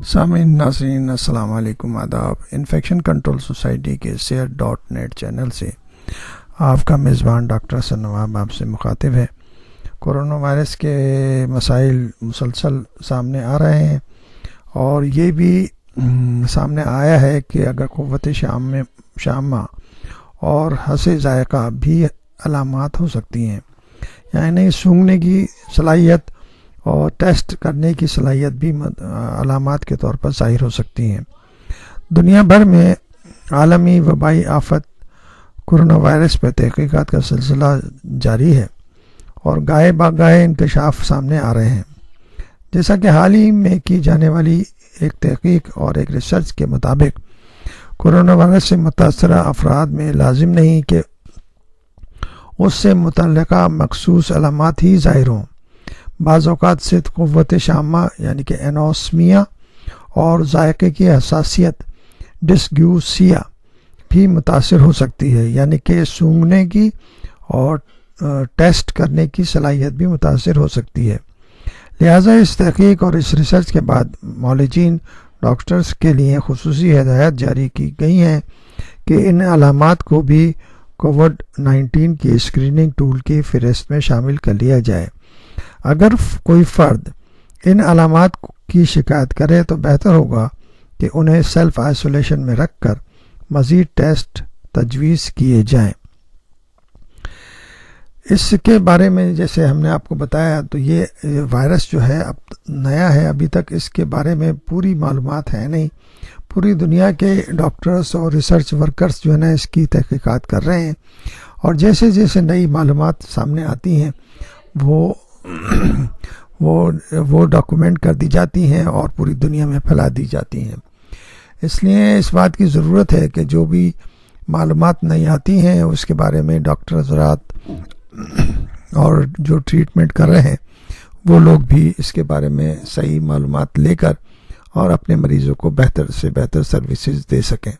سامعین ناظرین السلام علیکم، آداب۔ انفیکشن کنٹرول سوسائٹی کے SEER.NET چینل سے آپ کا میزبان ڈاکٹر حسن نواب آپ سے مخاطب ہے۔ کورونا وائرس کے مسائل مسلسل سامنے آ رہے ہیں اور یہ بھی سامنے آیا ہے کہ اگر قوت شامہ اور حسِ ذائقہ بھی علامات ہو سکتی ہیں، یعنی سونگھنے کی صلاحیت اور ٹیسٹ کرنے کی صلاحیت بھی علامات کے طور پر ظاہر ہو سکتی ہیں۔ دنیا بھر میں عالمی وبائی آفت کورونا وائرس پر تحقیقات کا سلسلہ جاری ہے اور گاہے بگاہے انکشاف سامنے آ رہے ہیں۔ جیسا کہ حال ہی میں کی جانے والی ایک تحقیق اور ایک ریسرچ کے مطابق کورونا وائرس سے متاثرہ افراد میں لازم نہیں کہ اس سے متعلقہ مخصوص علامات ہی ظاہر ہوں۔ بعض اوقات صرف قوت شامہ یعنی کہ انوسمیا اور ذائقے کی حساسیت ڈسگیوسیا بھی متاثر ہو سکتی ہے، یعنی کہ سونگھنے کی اور ٹیسٹ کرنے کی صلاحیت بھی متاثر ہو سکتی ہے۔ لہٰذا اس تحقیق اور اس ریسرچ کے بعد معالجین ڈاکٹرز کے لیے خصوصی ہدایات جاری کی گئی ہیں کہ ان علامات کو بھی کووڈ-19 کی اسکریننگ ٹول کی فہرست میں شامل کر لیا جائے۔ اگر کوئی فرد ان علامات کی شکایت کرے تو بہتر ہوگا کہ انہیں سیلف آئسولیشن میں رکھ کر مزید ٹیسٹ تجویز کیے جائیں۔ اس کے بارے میں جیسے ہم نے آپ کو بتایا تو یہ وائرس جو ہے اب نیا ہے، ابھی تک اس کے بارے میں پوری معلومات ہے نہیں۔ پوری دنیا کے ڈاکٹرز اور ریسرچ ورکرز جو ہے نا اس کی تحقیقات کر رہے ہیں، اور جیسے جیسے نئی معلومات سامنے آتی ہیں وہ ڈاکومنٹ کر دی جاتی ہیں اور پوری دنیا میں پھیلا دی جاتی ہیں۔ اس لیے اس بات کی ضرورت ہے کہ جو بھی معلومات نہیں آتی ہیں اس کے بارے میں ڈاکٹر حضرات اور جو ٹریٹمنٹ کر رہے ہیں وہ لوگ بھی اس کے بارے میں صحیح معلومات لے کر اور اپنے مریضوں کو بہتر سے بہتر سروسز دے سکیں۔